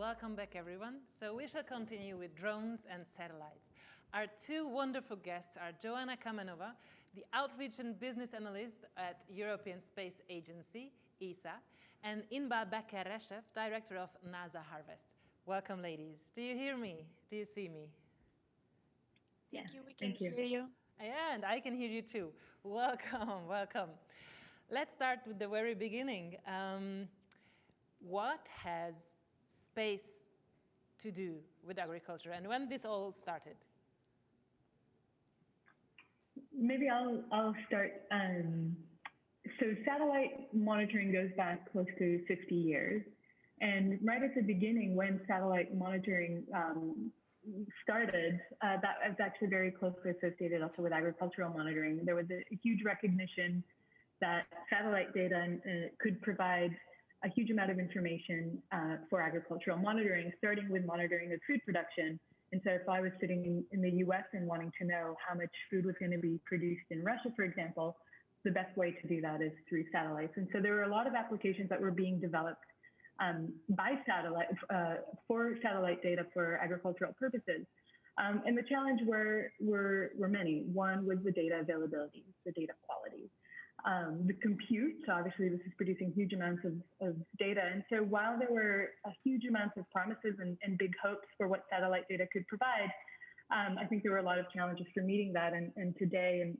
welcome back everyone. So we shall continue with drones and satellites. Our two wonderful guests are Joanna Kamenova, the Outreach and Business Analyst at European Space Agency, ESA, and Inba Becker-Reshev, Director of NASA Harvest. Welcome, ladies. Do you hear me? Do you see me? Thank you, we can hear you. And I can hear you too. Welcome, welcome. Let's start with the very beginning. What has space to do with agriculture, and when this all started? Maybe I'll start. So satellite monitoring goes back close to 50 years. And right at the beginning, when satellite monitoring started, that was actually very closely associated also with agricultural monitoring. There was a huge recognition that satellite data could provide a huge amount of information for agricultural monitoring, starting with monitoring of food production. And so if I was sitting in the US and wanting to know how much food was going to be produced in Russia, for example, the best way to do that is through satellites. And so there were a lot of applications that were being developed by satellite for satellite data for agricultural purposes. And the challenge were many. One was the data availability, the data quality. The compute, so obviously this is producing huge amounts of data. And so while there were a huge amounts of promises and big hopes for what satellite data could provide, I think there were a lot of challenges for meeting that. And today,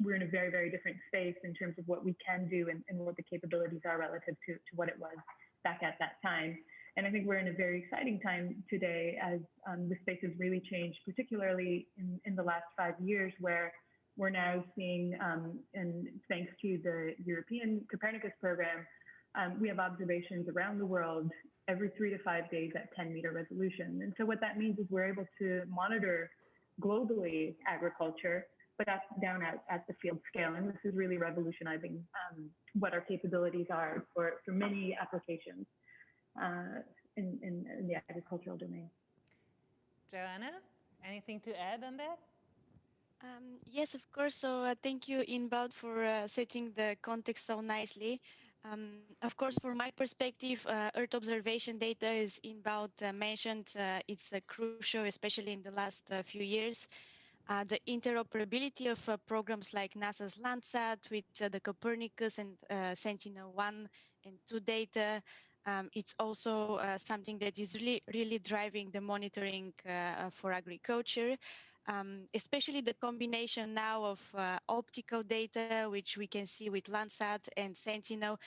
we're in a very, very different space in terms of what we can do and what the capabilities are relative to what it was back at that time. And I think we're in a very exciting time today as the space has really changed, particularly in the last 5 years, where we're now seeing, and thanks to the European Copernicus program, we have observations around the world every 3 to 5 days at 10-meter resolution. And so what that means is we're able to monitor globally agriculture, but that's down at the field scale. And this is really revolutionizing what our capabilities are for many applications in the agricultural domain. Joanna, anything to add on that? Yes, of course. So thank you, Inbound, for setting the context so nicely. Of course, from my perspective, Earth observation data is Inbound mentioned. It's crucial, especially in the last few years. The interoperability of programs like NASA's Landsat with the Copernicus and Sentinel-1 and 2 data. It's also something that is really driving the monitoring for agriculture. Especially the combination now of optical data, which we can see with Landsat and Sentinel,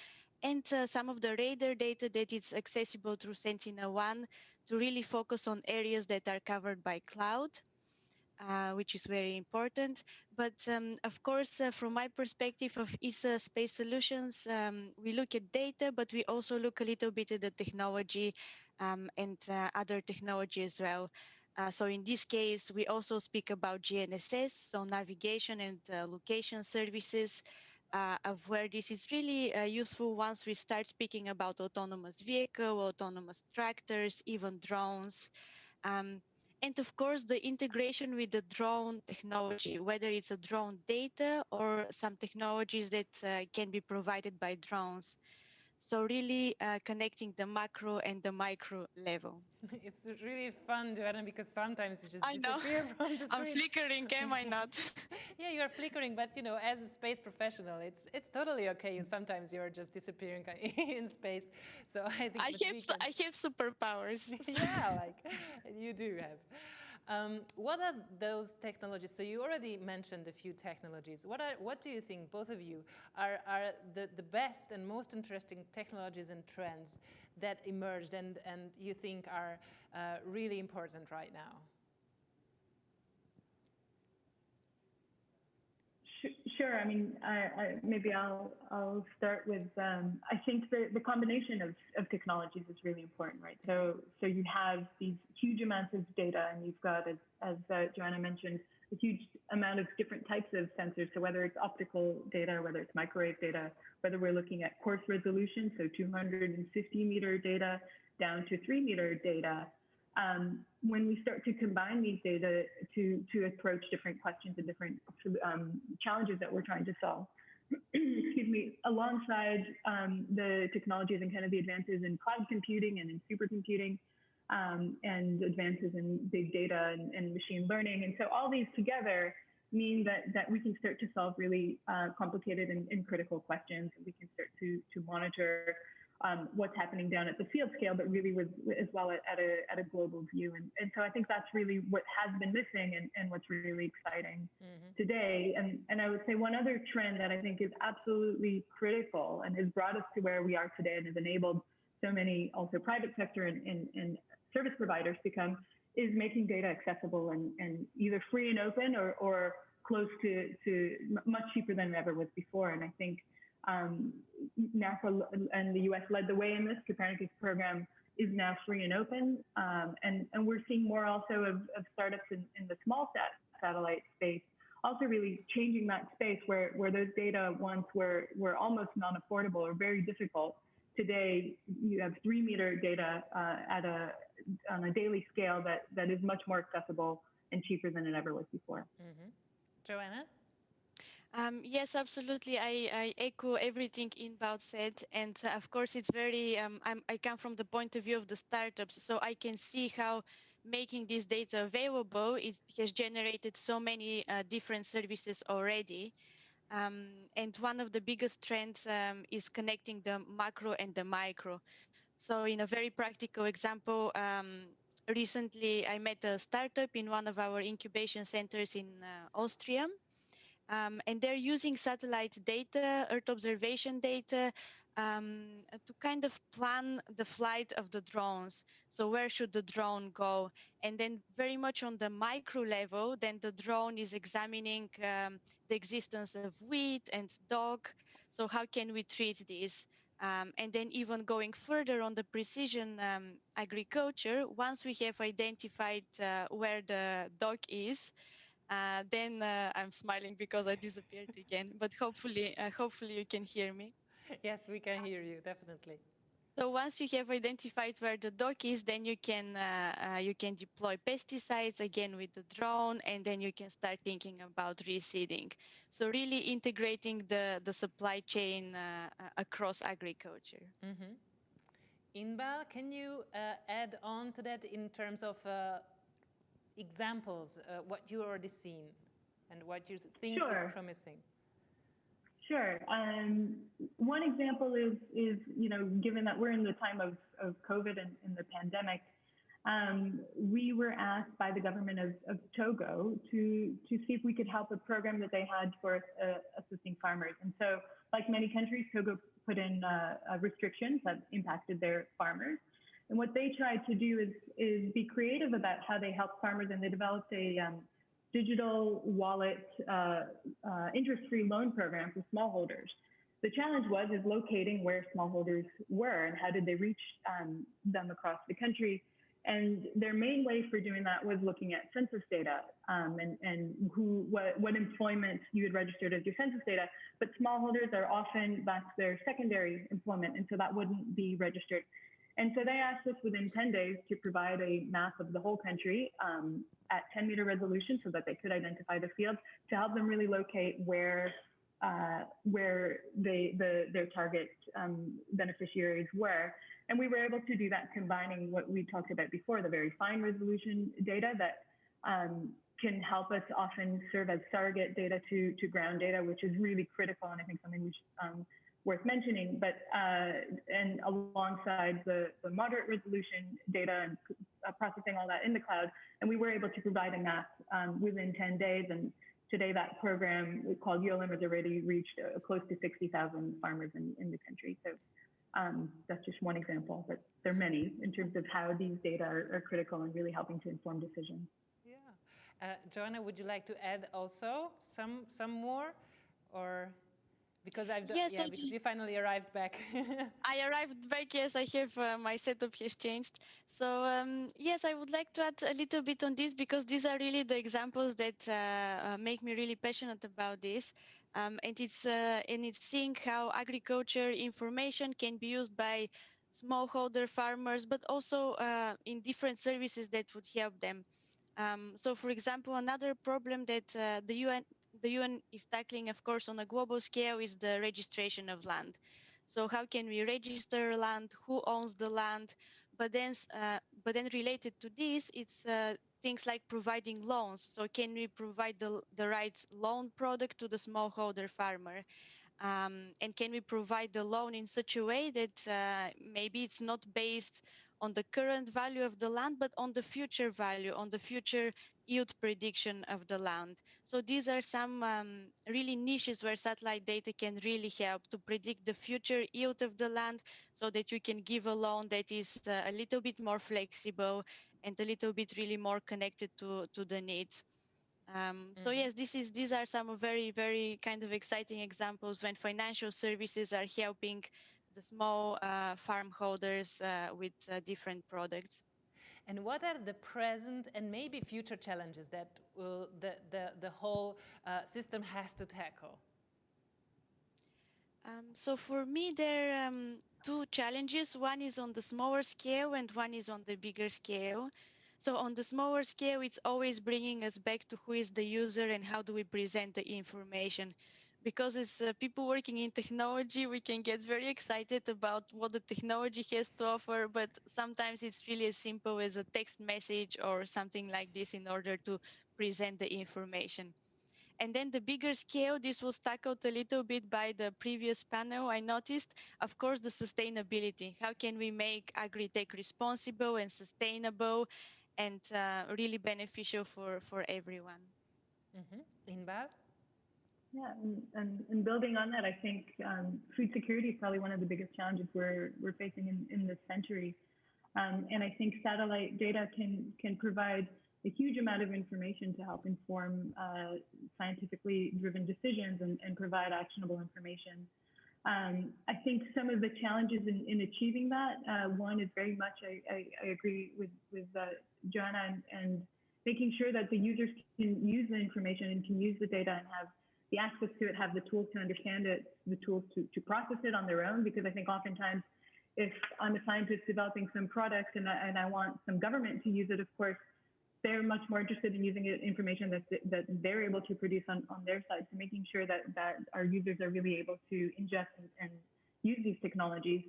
and some of the radar data that is accessible through Sentinel-1 to really focus on areas that are covered by cloud, which is very important. But of course, from my perspective of ESA Space Solutions, we look at data, but we also look a little bit at the technology and other technology as well. So in this case, we also speak about GNSS, so navigation and location services, of where this is really useful once we start speaking about autonomous vehicle, autonomous tractors, even drones. And of course, the integration with the drone technology, whether it's a drone data or some technologies that can be provided by drones. So really connecting the macro and the micro level. It's really fun, Joanna, because sometimes you just disappear from the screen. I'm flickering, am I not? Yeah, you're flickering, but you know, as a space professional, it's totally okay. Sometimes you're just disappearing in space. So I think I have superpowers. Yeah, like you do have. What are those technologies? So you already mentioned a few technologies. What do you think, both of you, are the best and most interesting technologies and trends that emerged and you think are really important right now? Sure. I mean, maybe I'll start with. I think the combination of technologies is really important, right? So you have these huge amounts of data, and you've got, as Joanna mentioned, a huge amount of different types of sensors. So whether it's optical data, whether it's microwave data, whether we're looking at coarse resolution, so 250-meter data down to 3-meter data. When we start to combine these data to approach different questions and different challenges that we're trying to solve, excuse me, alongside the technologies and kind of the advances in cloud computing and in supercomputing, and advances in big data and machine learning. And so all these together mean that we can start to solve really complicated and critical questions. And we can start to monitor what's happening down at the field scale, but really with as well at a global view. And so I think that's really what has been missing and what's really exciting today. And I would say one other trend that I think is absolutely critical and has brought us to where we are today and has enabled so many also private sector and service providers to come is making data accessible and either free and open or close to much cheaper than it ever was before. And I think NASA and the US led the way in this. Copernicus program is now free and open. And we're seeing more also of startups in the small satellite space, also really changing that space where those data once were almost non-affordable or very difficult. Today, you have 3-meter data on a daily scale that is much more accessible and cheaper than it ever was before. Joanna? Yes, absolutely. I echo everything Inbound said. And of course, it's very, I come from the point of view of the startups, so I can see how making this data available, it has generated so many different services already. And one of the biggest trends is connecting the macro and the micro. So in a very practical example, recently I met a startup in one of our incubation centers in Austria. And they're using satellite data, Earth observation data, to kind of plan the flight of the drones. So where should the drone go? And then very much on the micro level, then the drone is examining the existence of wheat and dog. So how can we treat this? And then even going further on the precision agriculture, once we have identified where the dog is, then I'm smiling because I disappeared again, but hopefully you can hear me. Yes, we can hear you, definitely. So once you have identified where the dog is, then you can deploy pesticides again with the drone, and then you can start thinking about reseeding. So really integrating the supply chain across agriculture. Inba, can you add on to that in terms of examples, what you already seen and what you think is promising? Sure. One example is given that we're in the time of COVID and the pandemic, we were asked by the government of Togo to see if we could help a program that they had for assisting farmers. And so, like many countries, Togo put in restrictions that impacted their farmers. And what they tried to do is be creative about how they help farmers, and they developed a digital wallet interest-free loan program for smallholders. The challenge is locating where smallholders were and how did they reach them across the country. And their main way for doing that was looking at census data and what employment you had registered as your census data. But smallholders are often, that's their secondary employment, and so that wouldn't be registered. And so they asked us within 10 days to provide a map of the whole country at 10-meter resolution so that they could identify the fields to help them really locate where their target beneficiaries were. And we were able to do that combining what we talked about before, the very fine resolution data that can help us often serve as surrogate data to ground data, which is really critical and I think something we should, worth mentioning, but and alongside the moderate resolution data and processing all that in the cloud, and we were able to provide a map within 10 days. And today that program called YOLIM has already reached close to 60,000 farmers in the country. So that's just one example, but there are many in terms of how these data are critical and really helping to inform decisions. Yeah. Joanna, would you like to add also some more, or? Because because you finally arrived back. I arrived back, yes, I have, my setup has changed. So yes, I would like to add a little bit on this because these are really the examples that make me really passionate about this. And it's seeing how agriculture information can be used by smallholder farmers, but also in different services that would help them. So for example, another problem that the the UN is tackling, of course, on a global scale is the registration of land. So how can we register land? Who owns the land? But then related to this, it's things like providing loans. So can we provide the right loan product to the smallholder farmer? And can we provide the loan in such a way that maybe it's not based on the current value of the land, but on the future value, on the future yield prediction of the land? So these are some really niches where satellite data can really help to predict the future yield of the land, so that you can give a loan that is a little bit more flexible and a little bit really more connected to the needs. So yes, these are some very, very kind of exciting examples when financial services are helping the small farm holders with different products. And what are the present and maybe future challenges that the whole system has to tackle? So for me, there are two challenges. One is on the smaller scale and one is on the bigger scale. So on the smaller scale, it's always bringing us back to who is the user and how do we present the information. Because as people working in technology, we can get very excited about what the technology has to offer, but sometimes it's really as simple as a text message or something like this in order to present the information. And then the bigger scale, this was tackled a little bit by the previous panel, I noticed, of course, the sustainability. How can we make agri-tech responsible and sustainable and really beneficial for everyone? Inbar? Yeah, and building on that, I think food security is probably one of the biggest challenges we're facing in this century. And I think satellite data can provide a huge amount of information to help inform scientifically driven decisions and provide actionable information. I think some of the challenges in achieving that, one is very much, I agree with Joanna, and making sure that the users can use the information and can use the data and have the access to it, have the tools to understand it, the tools to process it on their own. Because I think oftentimes, if I'm a scientist developing some product and I want some government to use it, of course, they're much more interested in using it, information that they're able to produce on their side. So making sure that our users are really able to ingest and use these technologies.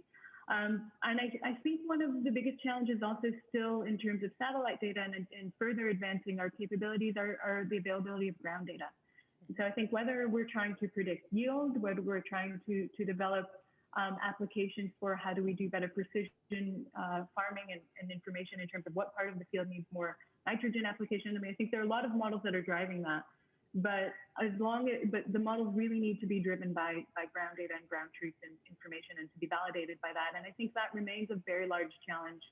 And I think one of the biggest challenges also still in terms of satellite data and further advancing our capabilities are the availability of ground data. So I think whether we're trying to predict yield, whether we're trying to develop applications for how do we do better precision farming and information in terms of what part of the field needs more nitrogen application. I mean, I think there are a lot of models that are driving that, but the models really need to be driven by ground data and ground truth and information, and to be validated by that. And I think that remains a very large challenge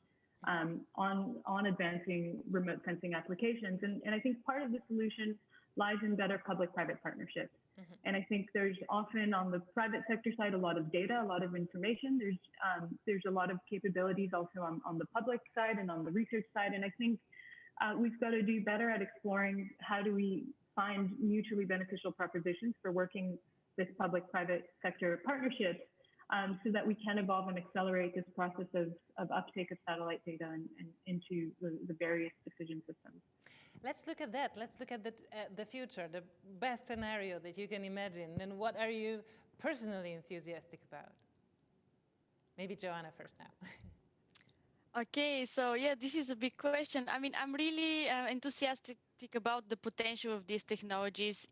on advancing remote sensing applications. And I think part of the solution lies in better public-private partnerships. And I think there's often on the private sector side a lot of data, a lot of information. There's a lot of capabilities also on the public side and on the research side. And I think we've got to do better at exploring how do we find mutually beneficial propositions for working this public-private sector partnerships, so that we can evolve and accelerate this process of uptake of satellite data and into the various decision systems. Let's look at that. Let's look at the future, the best scenario that you can imagine. And what are you personally enthusiastic about? Maybe Joanna first now. Okay, so yeah, this is a big question. I mean, I'm really enthusiastic about the potential of these technologies,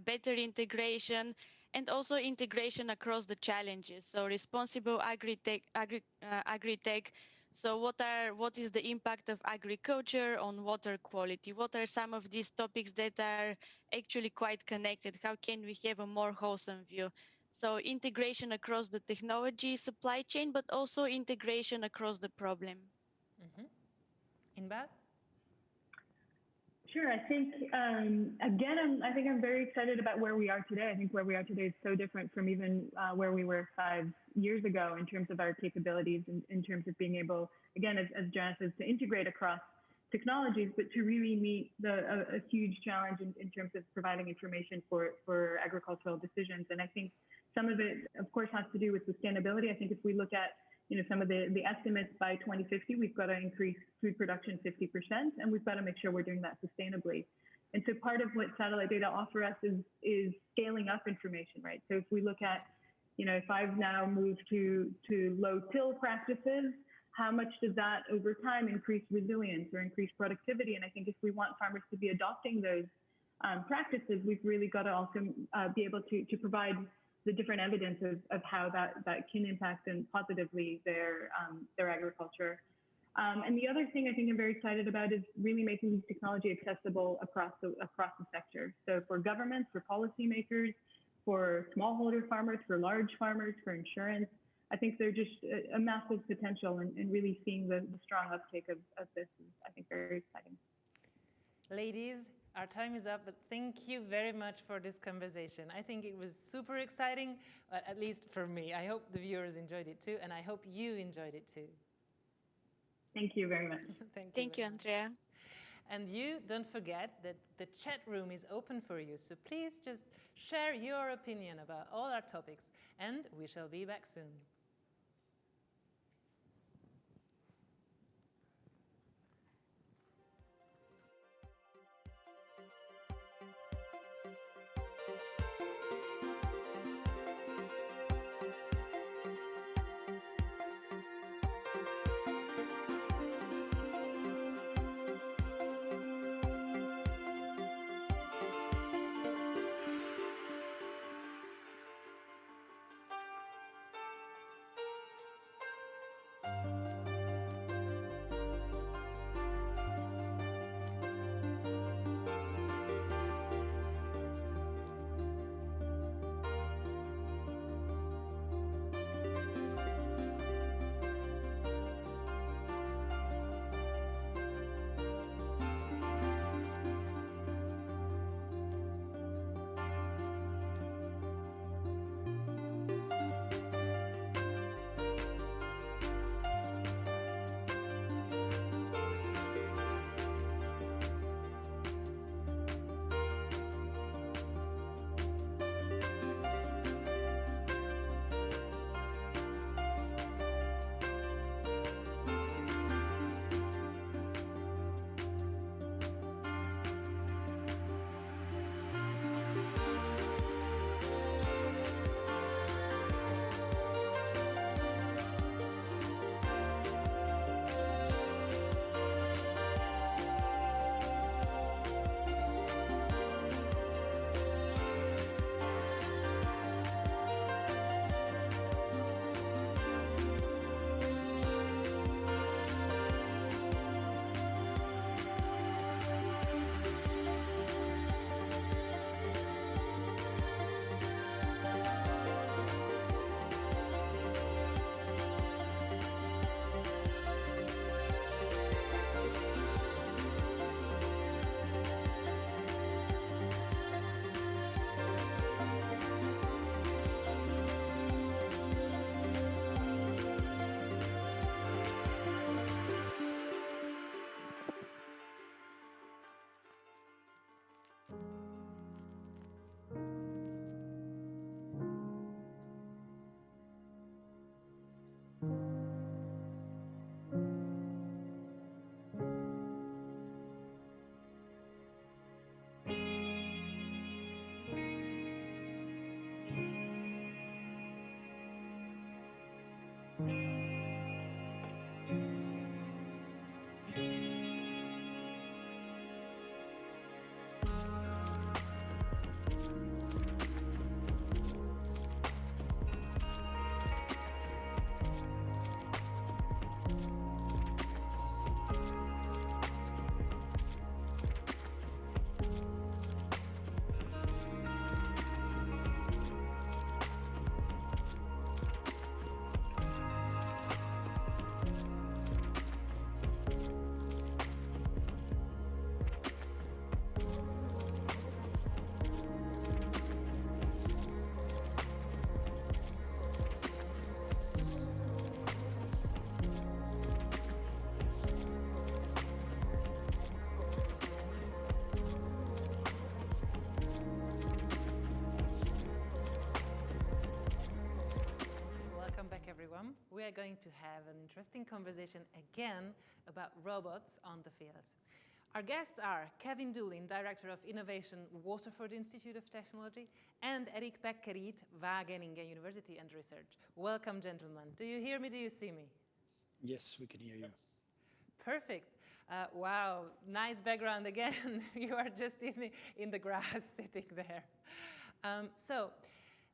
better integration, and also integration across the challenges. So responsible agri-tech. So what is the impact of agriculture on water quality? What are some of these topics that are actually quite connected? How can we have a more wholesome view? So integration across the technology supply chain, but also integration across the problem. Inbar? Sure. I think again, I think I'm very excited about where we are today. I think where we are today is so different from even where we were 5 years ago in terms of our capabilities, in terms of being able, again, as Joanna says, to integrate across technologies, but to really meet a huge challenge in terms of providing information for agricultural decisions. And I think some of it, of course, has to do with sustainability. I think if we look at some of the estimates by 2050, we've got to increase food production 50%, and we've got to make sure we're doing that sustainably. And so part of what satellite data offer us is scaling up information, right? So if we look at, if I've now moved to low till practices, how much does that over time increase resilience or increase productivity? And I think if we want farmers to be adopting those practices, we've really got to also be able to provide the different evidence of how that can impact and positively their agriculture. And the other thing I think I'm very excited about is really making these technology accessible across the sector. So for governments, for policymakers, for smallholder farmers, for large farmers, for insurance, I think there's just a massive potential, and really seeing the strong uptake of this is, I think, very exciting. Ladies, our time is up, but thank you very much for this conversation. I think it was super exciting, at least for me. I hope the viewers enjoyed it too, and I hope you enjoyed it too. Thank you very much. Thank you, Andrea. And you, don't forget that the chat room is open for you, so please just share your opinion about all our topics, and we shall be back soon. Everyone. We are going to have an interesting conversation again about robots on the field. Our guests are Kevin Doolin, Director of Innovation, Waterford Institute of Technology, and Erik Beckerit, Wageningen University and Research. Welcome, gentlemen. Do you hear me? Do you see me? Yes, we can hear you. Perfect. Wow, nice background again. You are just in the grass sitting there. So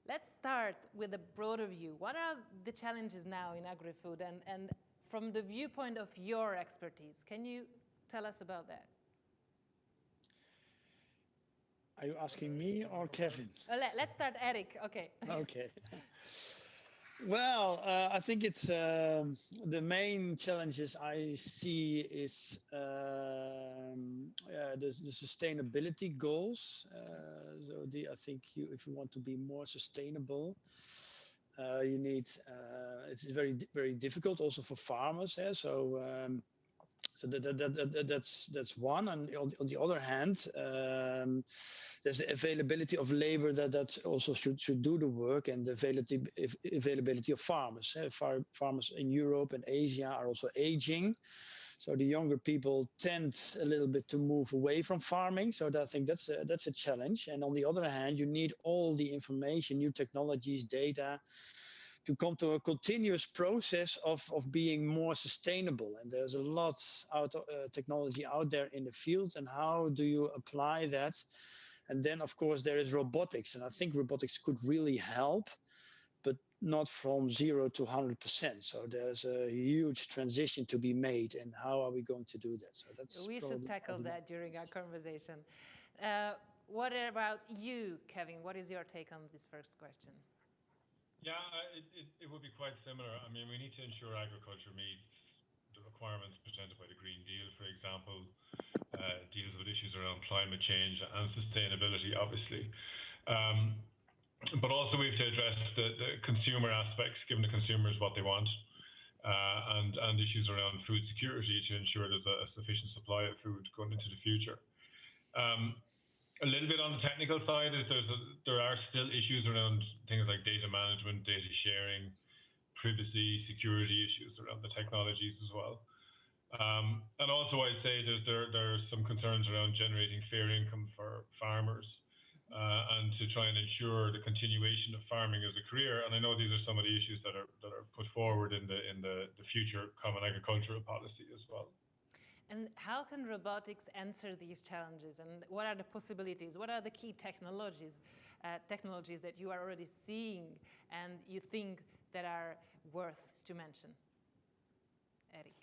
let's start with a broader view. What are the challenges now in agri-food? And from the viewpoint of your expertise, can you tell us about that? Are you asking me or Kevin? Let's start, Erik. Okay. Okay. Well, I think it's the main challenges I see is the sustainability goals. I think if you want to be more sustainable, you need. It's very difficult also for farmers. So that's one. And on the other hand, there's the availability of labor that also should do the work, and the availability of farmers. Farmers in Europe and Asia are also aging. So the younger people tend a little bit to move away from farming. So I think that's a challenge. And on the other hand, you need all the information, new technologies, data, to come to a continuous process of being more sustainable. And there's a lot technology out there in the field. And how do you apply that? And then, of course, there is robotics. And I think robotics could really help, but not from 0 to 100%. So there's a huge transition to be made. And how are we going to do that? So we should tackle that during our conversation. What about you, Kevin? What is your take on this first question? Yeah, it would be quite similar. I mean, we need to ensure agriculture meets the requirements presented by the Green Deal, for example, deals with issues around climate change and sustainability, obviously. But also we have to address the consumer aspects, giving the consumers what they want, and issues around food security to ensure there's a sufficient supply of food going into the future. A little bit on the technical side is there are still issues around things like data management, data sharing, privacy, security issues around the technologies as well. And also I'd say there are some concerns around generating fair income for farmers and to try and ensure the continuation of farming as a career. And I know these are some of the issues that are put forward in the future Common Agricultural Policy as well. And how can robotics answer these challenges? And what are the possibilities? What are the key technologies that you are already seeing and you think that are worth to mention? Erik.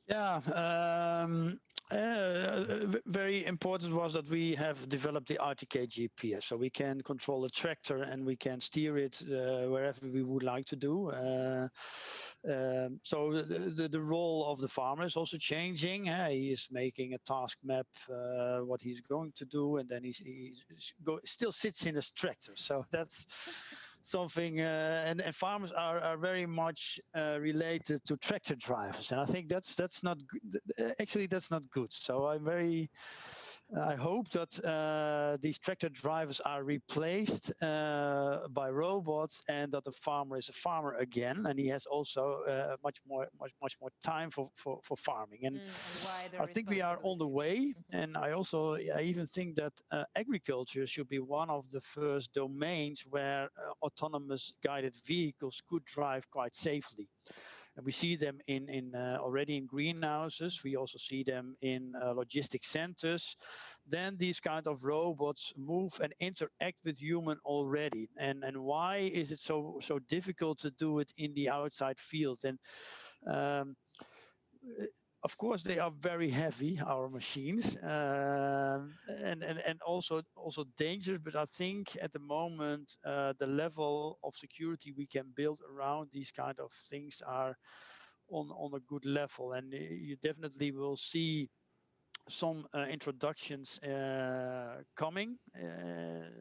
Yeah, very important was that we have developed the RTK GPS, so we can control a tractor and we can steer it wherever we would like to do. So the role of the farmer is also changing. He is making a task map, what he's going to do, and then he still sits in his tractor. So that's something, and farmers are very much related to tractor drivers, and I think that's not good. Actually, that's not good. So I hope that these tractor drivers are replaced by robots, and that the farmer is a farmer again, and he has also much more time for farming. And I think we are on the way. And I even think that agriculture should be one of the first domains where autonomous guided vehicles could drive quite safely. And we see them already in greenhouses. We also see them in logistic centers. Then these kind of robots move and interact with human already. And why is it so difficult to do it in the outside field? And of course, they are very heavy, our machines, and also dangerous. But I think at the moment, the level of security we can build around these kind of things are on a good level. And you definitely will see some introductions coming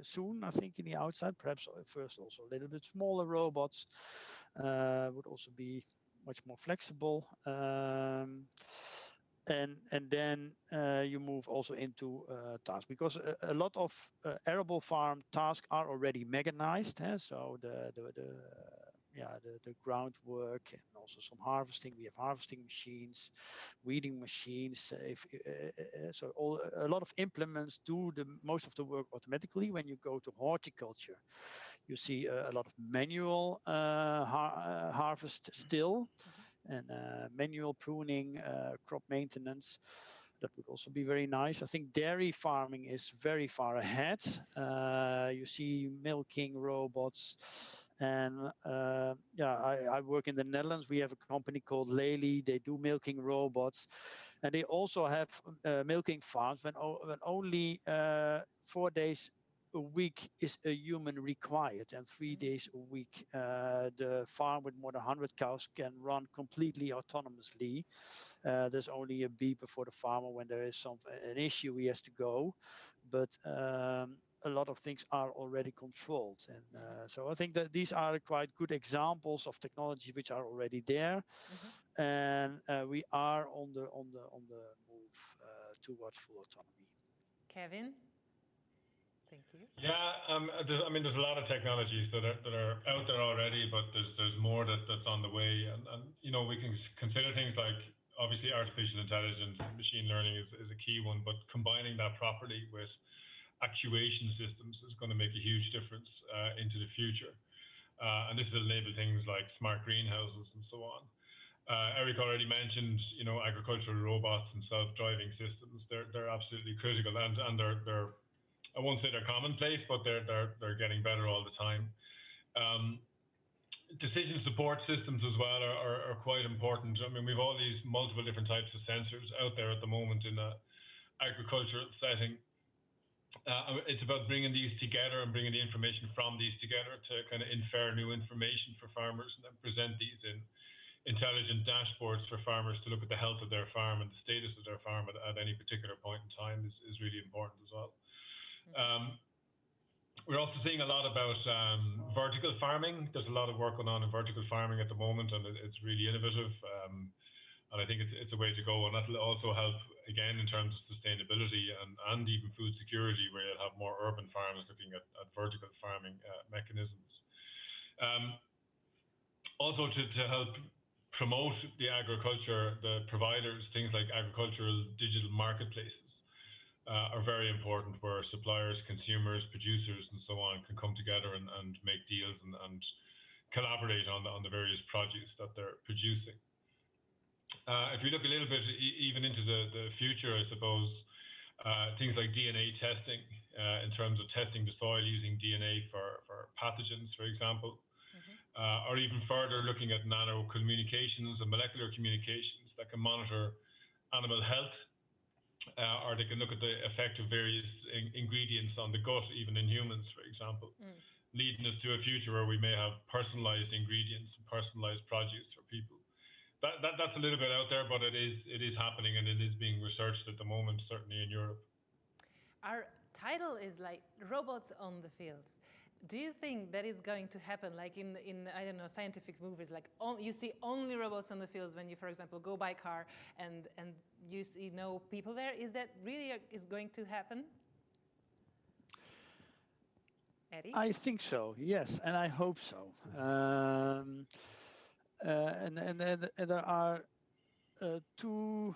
soon, I think, in the outside. Perhaps first also a little bit smaller robots would also be much more flexible. And then you move also into tasks, because a lot of arable farm tasks are already mechanized. So the groundwork and also some harvesting. We have harvesting machines, weeding machines. So a lot of implements do the most of the work automatically. When you go to horticulture, you see a lot of manual harvest still, and manual pruning, crop maintenance. That would also be very nice. I think dairy farming is very far ahead. You see milking robots, and I work in the Netherlands. We have a company called Lely. They do milking robots, and they also have milking farms when only 4 days a week is a human required, and 3 days a week the farm with more than 100 cows can run completely autonomously. There's only a beep for the farmer when there is an issue he has to go, but a lot of things are already controlled, and so I think that these are quite good examples of technology which are already there, and we are on the move towards full autonomy. Kevin, thank you. Yeah, there's a lot of technologies that are out there already, but there's more that's on the way, and we can consider things like, obviously, artificial intelligence, machine learning is a key one, but combining that properly with actuation systems is going to make a huge difference into the future. And this will enable things like smart greenhouses and so on. Eric already mentioned, agricultural robots and self-driving systems. They're absolutely critical, and they're I won't say they're commonplace, but they're getting better all the time. Decision support systems as well are quite important. I mean, we've all these multiple different types of sensors out there at the moment in an agricultural setting. It's about bringing these together and bringing the information from these together to kind of infer new information for farmers, and then present these in intelligent dashboards for farmers to look at the health of their farm and the status of their farm at any particular point in time is really important as well. We're also seeing a lot about vertical farming. There's a lot of work going on in vertical farming at the moment, and it's really innovative. And I think it's a way to go, and that'll also help, again, in terms of sustainability and even food security, where you'll have more urban farms looking at vertical farming mechanisms. Also, to help promote the agriculture, the providers, things like agricultural digital marketplaces are very important, where suppliers, consumers, producers, and so on can come together and make deals and collaborate on the various produce that they're producing. If we look a little bit even into the future, I suppose, things like DNA testing, in terms of testing the soil using DNA for pathogens, for example, or even further looking at nano communications and molecular communications that can monitor animal health, or they can look at the effect of various ingredients on the gut, even in humans, for example, leading us to a future where we may have personalized ingredients and personalized produce for people. That's a little bit out there, but it is happening, and it is being researched at the moment, certainly in Europe. Our title is like robots on the fields. Do you think that is going to happen, like in I don't know, scientific movies, like you see only robots on the fields when you, for example, go by car and you see no people there? Is that really is going to happen? Eddie? I think so, yes, and I hope so. And there are two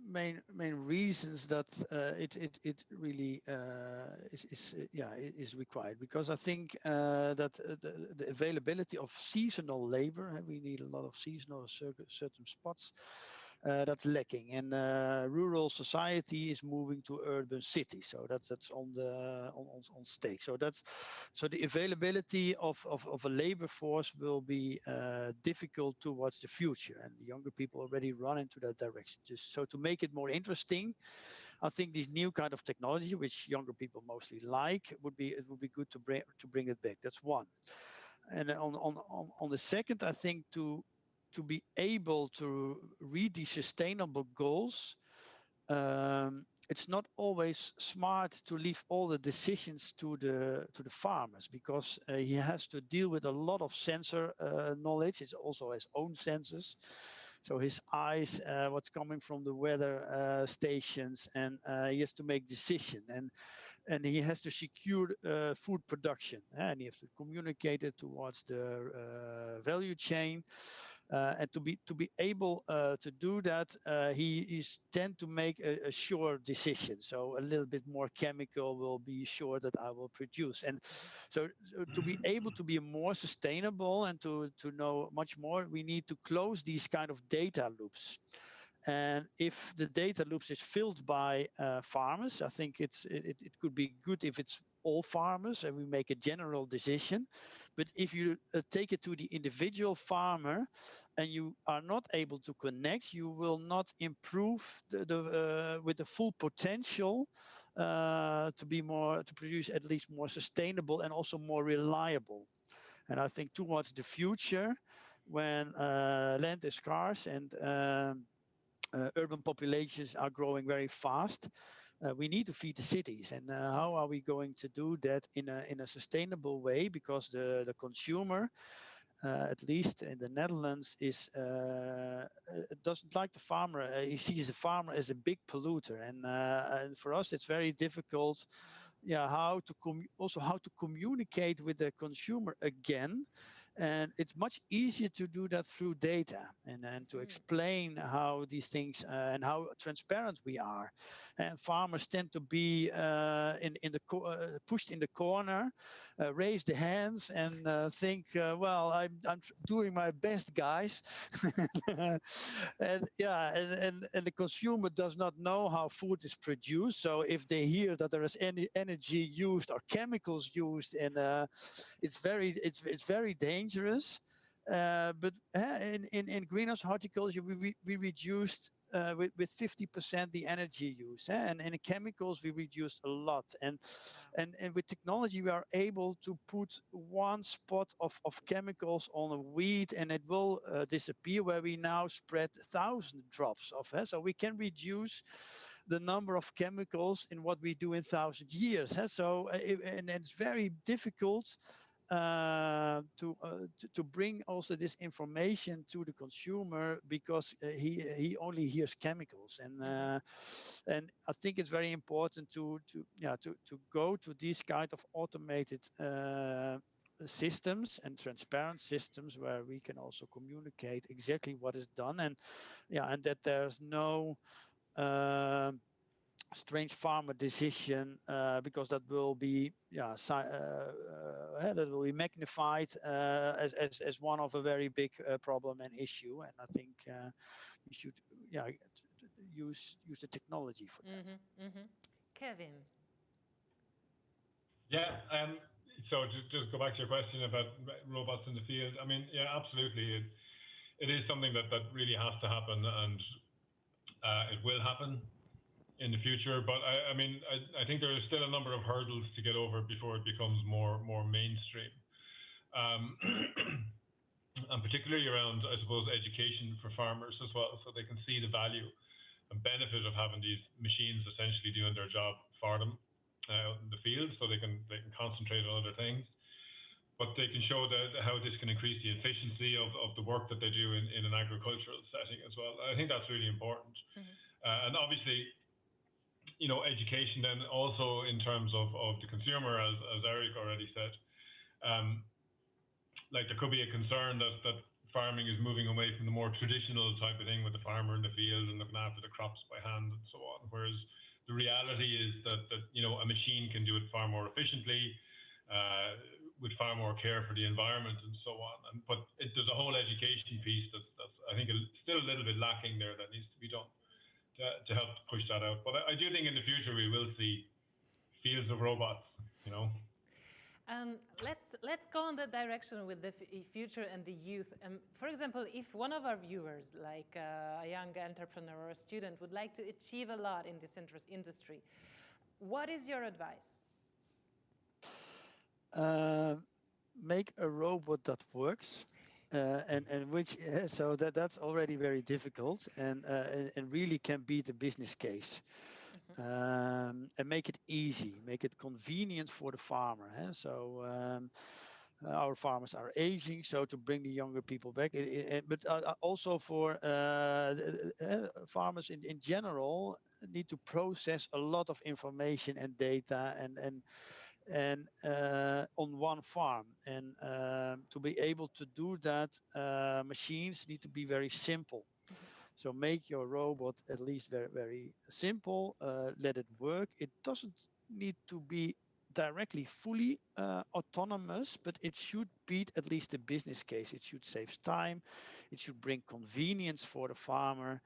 main reasons that it really is required, because I think that the availability of seasonal labor, we need a lot of seasonal certain spots. That's lacking, and rural society is moving to urban cities, so that's on stake. So the availability of a labor force will be difficult towards the future, and younger people already run into that direction. Just so to make it more interesting, I think this new kind of technology, which younger people mostly like, would be good to bring it back. That's one. And on the second, I think to be able to reach these sustainable goals, it's not always smart to leave all the decisions to the farmers, because he has to deal with a lot of sensor knowledge. He also has own sensors, so his eyes, what's coming from the weather stations, and he has to make decisions. And and he has to secure food production, and he has to communicate it towards the value chain. And to be able to do that, he is tend to make a sure decision. So a little bit more chemical will be sure that I will produce. And so to be able to be more sustainable and to know much more, we need to close these kind of data loops. And if the data loops is filled by farmers, I think it could be good if it's all farmers and we make a general decision. But if you take it to the individual farmer and you are not able to connect, you will not improve with the full potential to produce at least more sustainable and also more reliable. And I think towards the future, when land is scarce and urban populations are growing very fast, we need to feed the cities. And how are we going to do that in a sustainable way? Because the consumer, at least in the Netherlands, doesn't like the farmer. He sees the farmer as a big polluter, and for us, it's very difficult. Yeah, how to communicate with the consumer again. And it's much easier to do that through data and to explain how these things and how transparent we are. And farmers tend to be pushed in the corner, raise the hands, and think, "Well, I'm doing my best, guys." And yeah, and the consumer does not know how food is produced. So if they hear that there is any energy used or chemicals used, and it's very dangerous. But in greenhouse horticulture, we reduced with 50% the energy use, and in chemicals we reduced a lot. And with technology, we are able to put one spot of chemicals on a weed, and it will disappear. Where we now spread 1,000 drops of it, so we can reduce the number of chemicals in what we do in 1,000 years. So and it's very difficult to bring also this information to the consumer, because he only hears chemicals. And I think it's very important to go to these kind of automated systems and transparent systems where we can also communicate exactly what is done, and that there's no strange farmer decision, because that will be that will be magnified as one of a very big problem and issue. And I think we should use the technology for that. Kevin. Yeah. So to just go back to your question about robots in the field, I mean, yeah, absolutely. It is something that really has to happen, and it will happen in the future. But I mean, I think there is still a number of hurdles to get over before it becomes more mainstream. And particularly around, I suppose, education for farmers as well, so they can see the value and benefit of having these machines essentially doing their job for them out in the field, so they can concentrate on other things. But they can show how this can increase the efficiency of the work that they do in an agricultural setting as well. I think that's really important. And obviously, education then also in terms of the consumer, as Eric already said, like there could be a concern that farming is moving away from the more traditional type of thing with the farmer in the field and looking after the crops by hand and so on. Whereas the reality is that a machine can do it far more efficiently, with far more care for the environment and so on. But there's a whole education piece that's I think still a little bit lacking there, that needs to be done to help push that out. But I do think in the future we will see fields of robots, Let's go in that direction with the future and the youth. For example, if one of our viewers, like a young entrepreneur or a student, would like to achieve a lot in this industry, what is your advice? Make a robot that works. And which so that's already very difficult, and really can be the business case. And make it easy, make it convenient for the farmer. So our farmers are aging, so to bring the younger people back. But also for farmers in general need to process a lot of information and data and on one farm. And to be able to do that, machines need to be very simple. So make your robot at least very, very simple. Let it work. It doesn't need to be directly fully autonomous, but it should beat at least the business case. It should save time. It should bring convenience for the farmer.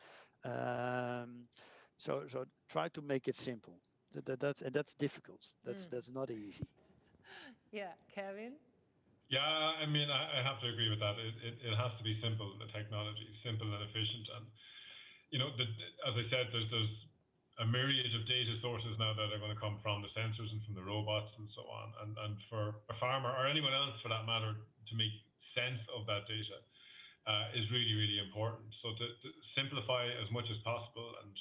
So try to make it simple. That's difficult. That's not easy. Yeah, Kevin? Yeah, I mean, I have to agree with that. It has to be simple, the technology, simple and efficient. And, you know, as I said, there's a myriad of data sources now that are going to come from the sensors and from the robots and so on. And for a farmer or anyone else for that matter to make sense of that data is really, really important. So to simplify as much as possible and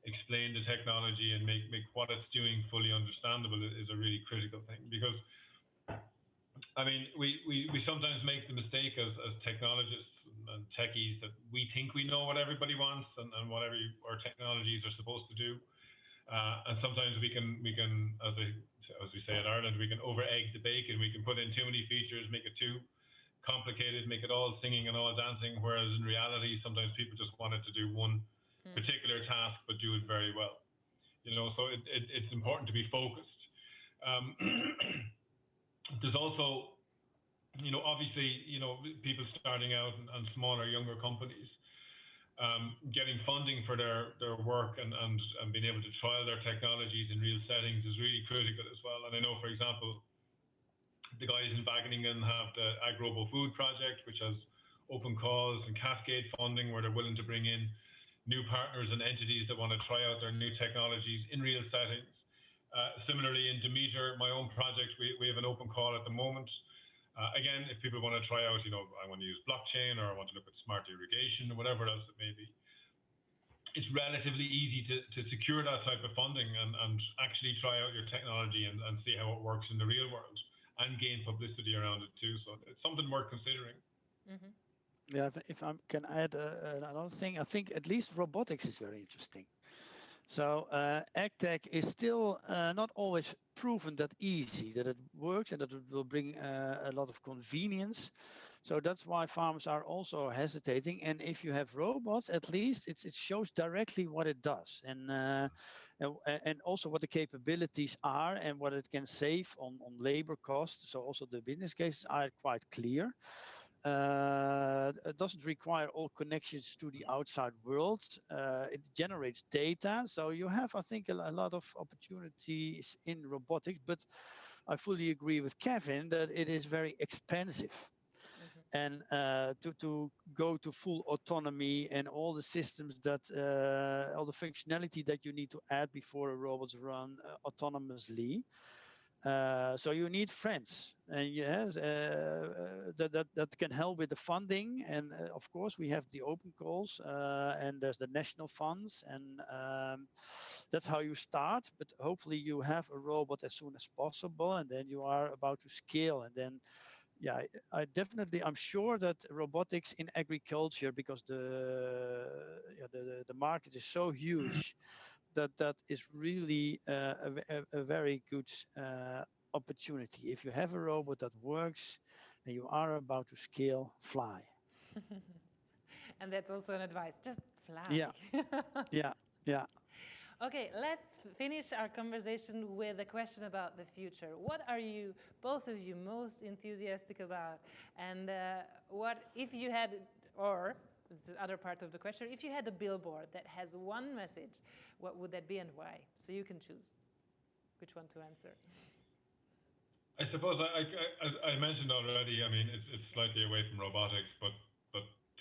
explain the technology and make what it's doing fully understandable is a really critical thing. Because I mean, we sometimes make the mistake as technologists and techies that we think we know what everybody wants and what our technologies are supposed to do. And sometimes we can, as we say in Ireland, we can over egg the bacon. We can put in too many features, make it too complicated, make it all singing and all dancing. Whereas in reality, sometimes people just wanted to do one particular task, but do it very well. You know, so it's important to be focused. There's also, you know, obviously, you know, people starting out and smaller, younger companies getting funding for their work and being able to trial their technologies in real settings is really critical as well. And I know, for example, the guys in Wageningen have the Agrobo Food Project, which has open calls and cascade funding where they're willing to bring in new partners and entities that want to try out their new technologies in real settings. Similarly, in Demeter, my own project, we have an open call at the moment. Again, if people want to try out, you know, I want to use blockchain or I want to look at smart irrigation or whatever else it may be, it's relatively easy to secure that type of funding and actually try out your technology and see how it works in the real world and gain publicity around it too. So it's something worth considering. Mm-hmm. Yeah, if I can add another thing, I think at least robotics is very interesting. So Agtech is still not always proven that easy, that it works and that it will bring a lot of convenience. So that's why farmers are also hesitating. And if you have robots, at least it shows directly what it does and also what the capabilities are and what it can save on labor costs. So also the business cases are quite clear. It doesn't require all connections to the outside world. It generates data. So you have, I think, a lot of opportunities in robotics, but I fully agree with Kevin that it is very expensive. And to go to full autonomy and all the systems that, all the functionality that you need to add before a robot run autonomously. So you need friends, and yes, that can help with the funding. And of course, we have the open calls, and there's the national funds, and that's how you start. But hopefully, you have a robot as soon as possible, and then you are about to scale, and then. Yeah, I'm sure that robotics in agriculture, because the market is so huge, that is really a very good opportunity. If you have a robot that works and you are about to scale, fly. And that's also an advice, just fly. Yeah. Okay, let's finish our conversation with a question about the future. What are you, both of you, most enthusiastic about? And what, if you had, or it's the other part of the question, if you had a billboard that has one message, what would that be and why? So you can choose which one to answer. I suppose as I mentioned already, I mean, it's slightly away from robotics, but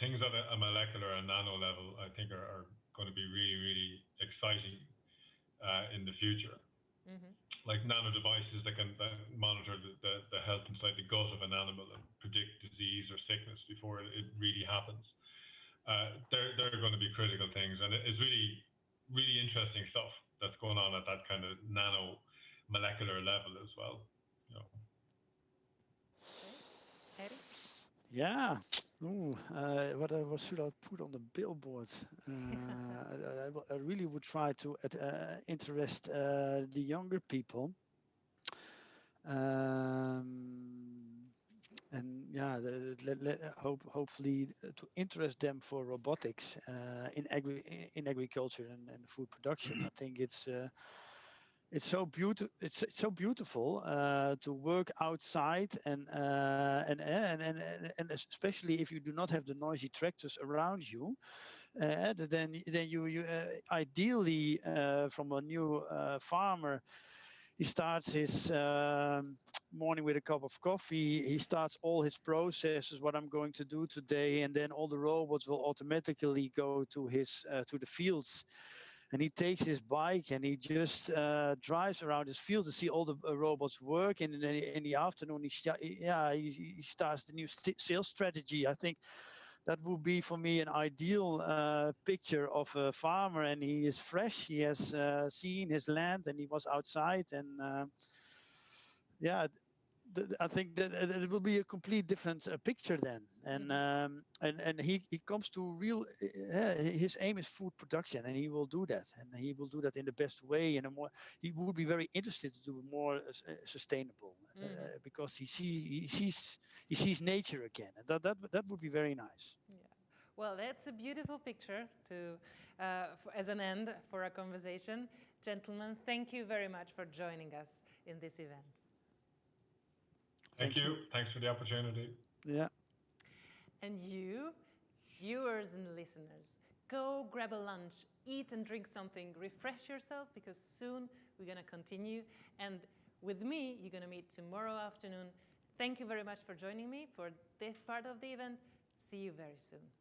things at a molecular and nano level, I think are going to be really, really exciting in the future. Mm-hmm. Like nano devices that can monitor the health inside the gut of an animal and predict disease or sickness before it really happens. They're going to be critical things, and it's really, really interesting stuff that's going on at that kind of nano molecular level as well. You know. Eddie? Yeah. Ooh, what should I put on the billboard? I really would try to interest the younger people. And yeah, hopefully to interest them for robotics in agriculture and food production. I think it's so beautiful. It's so beautiful to work outside and especially if you do not have the noisy tractors around you, then you ideally from a new farmer, he starts his morning with a cup of coffee. He starts all his processes, what I'm going to do today, and then all the robots will automatically go to his to the fields. And he takes his bike and he just drives around his field to see all the robots work. And then in the afternoon, he starts the new sales strategy. I think that would be for me an ideal picture of a farmer, and he is fresh. He has seen his land and he was outside, and yeah, I think that it will be a complete different picture then, and he comes to real. His aim is food production, and he will do that, and he will do that in the best way, and a more. He would be very interested to do more sustainable, because he sees nature again, and that would be very nice. Yeah. Well, that's a beautiful picture to, as an end for our conversation. Gentlemen, thank you very much for joining us in this event. Thank you. Thanks for the opportunity. Yeah. And you, viewers and listeners, go grab a lunch, eat and drink something, refresh yourself, because soon we're going to continue. And with me, you're going to meet tomorrow afternoon. Thank you very much for joining me for this part of the event. See you very soon.